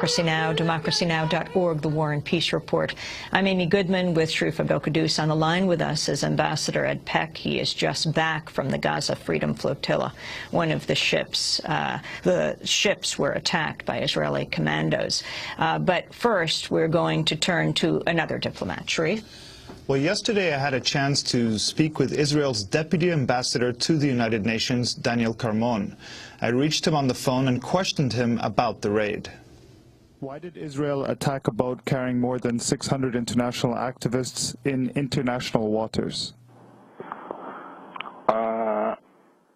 Democracy Now!, democracynow.org, The War and Peace Report. I'm Amy Goodman with Sharif Abdel-Quddus. On the line with us is Ambassador Ed Peck. He is just back from the Gaza Freedom Flotilla. One of the ships were attacked by Israeli commandos. But first, we're going to turn to another diplomat. Sharif? Well, yesterday I had a chance to speak with Israel's Deputy Ambassador to the United Nations, Daniel Carmon. I reached him on the phone and questioned him about the raid. Why did Israel attack a boat carrying more than 600 international activists in international waters?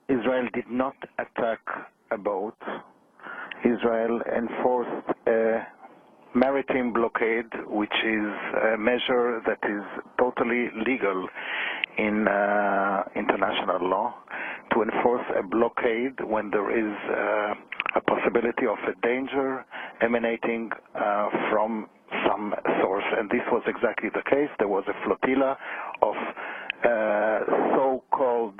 Israel did not attack a boat. Israel enforced a maritime blockade, which is a measure that is totally legal in international law, to enforce a blockade when there is a possibility of a danger emanating from some source. And this was exactly the case. There was a flotilla of so-called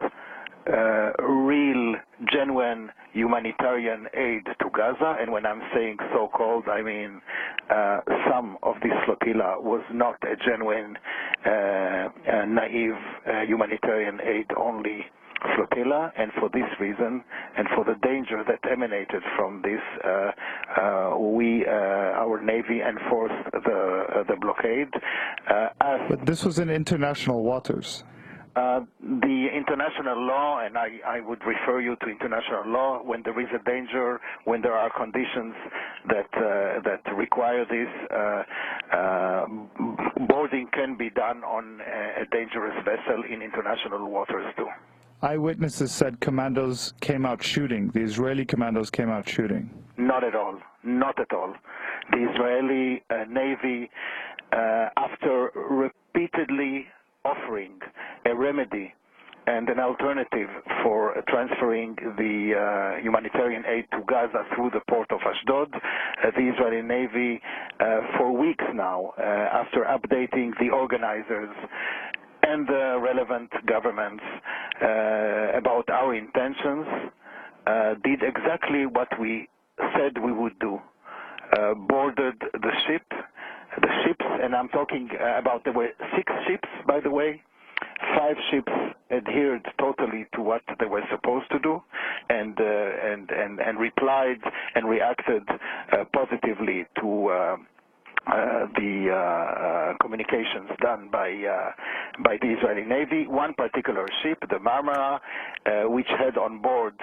real, genuine humanitarian aid to Gaza. And when I'm saying so-called, I mean some of this flotilla was not a genuine, naive humanitarian aid only flotilla, and for this reason and for the danger that emanated from this, our Navy enforced the blockade. But this was in international waters. The international law, and I would refer you to international law, when there is a danger, when there are conditions that require this, boarding can be done on a dangerous vessel in international waters too. Eyewitnesses said commandos came out shooting. The Israeli commandos came out shooting. Not at all. Not at all. The Israeli Navy, after repeatedly offering a remedy and an alternative for transferring the humanitarian aid to Gaza through the port of Ashdod, the Israeli Navy, for weeks now, after updating the organizers and the relevant governments about our intentions, did exactly what we said we would do. Boarded the ships, and I'm talking about, there were 6 ships, by the way. 5 ships adhered totally to what they were supposed to do, and replied and reacted positively to the communications done by the Israeli Navy. One particular ship, the Marmara, which had on board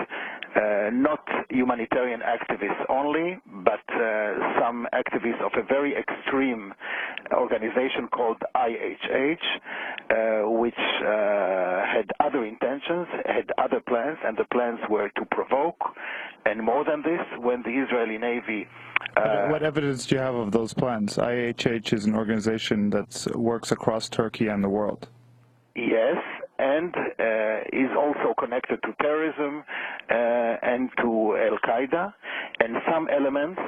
not humanitarian activists only, but some activists of a very extreme organization called IHH, which had other intentions, had other plans, and the plans were to provoke. And more than this, when the Israeli Navy... what evidence do you have of those plans? IHH is an organization that works across Turkey and the world. Yes, and is also connected to terrorism and to Al-Qaeda, and some elements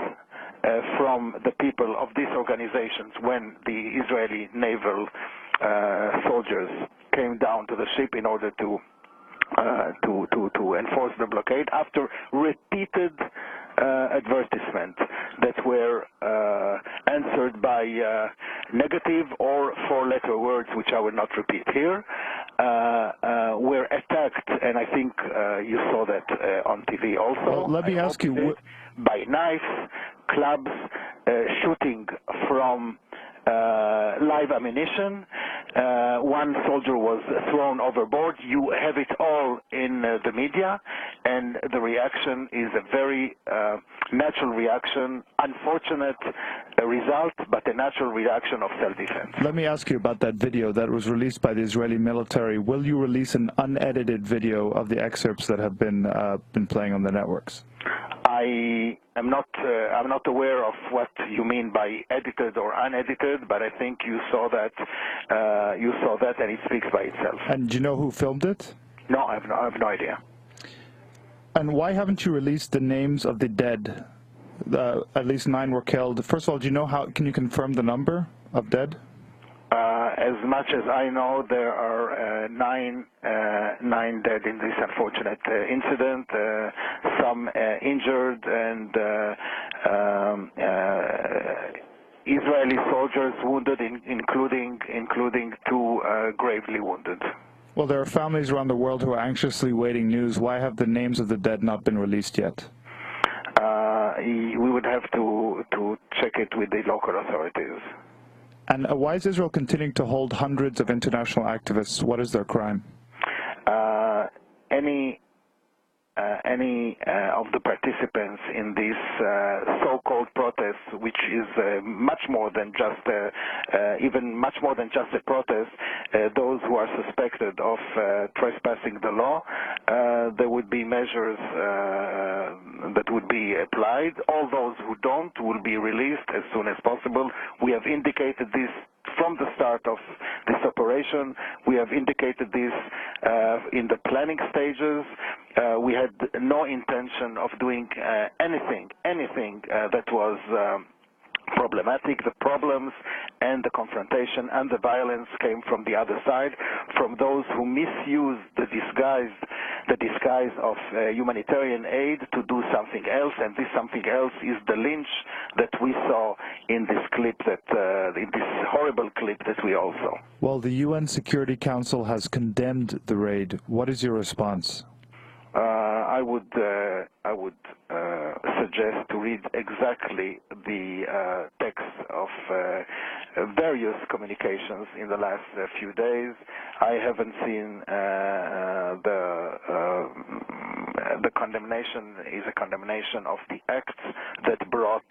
from the people of these organizations, when the Israeli naval soldiers came down to the ship in order to enforce the blockade, after repeated advertisements that were answered by negative or 4-letter words, which I will not repeat here, were attacked, and I think you saw that on TV also. Well, let me ask you, by knives, clubs, shooting from live ammunition. One soldier was thrown overboard. You have it all in the media, and the reaction is a very natural reaction, unfortunate result, but a natural reaction of self-defense. Let me ask you about that video that was released by the Israeli military. Will you release an unedited video of the excerpts that have been playing on the networks? I'm not aware of what you mean by edited or unedited, but I think you saw that, and it speaks by itself. And do you know who filmed it? No, I have no idea. And why haven't you released the names of the dead? At least 9 were killed. First of all, do you know how? Can you confirm the number of dead? As much as I know, there are 9 dead in this unfortunate incident, some injured, and Israeli soldiers wounded, including 2 gravely wounded. Well, there are families around the world who are anxiously waiting news. Why have the names of the dead not been released yet? We would have to check it with the local authorities. And why is Israel continuing to hold hundreds of international activists? What is their crime? Any of the participants in this so-called protest, which is much more than just even much more than just a protest, those who are suspected of trespassing the law, there would be measures that would be applied. All those who don't will be released as soon as possible. We have indicated this from the start of this operation. We have indicated this in the planning stages. We had no intention of doing anything that was problematic. The problems and the confrontation and the violence came from the other side, from those who misuse the disguise of humanitarian aid to do something else, and this something else is the lynch that we saw in this clip, in this horrible clip that we all saw. Well, the UN Security Council has condemned the raid. What is your response? I would suggest to read exactly the text of various communications in the last few days. I haven't seen the condemnation is a condemnation of the acts that brought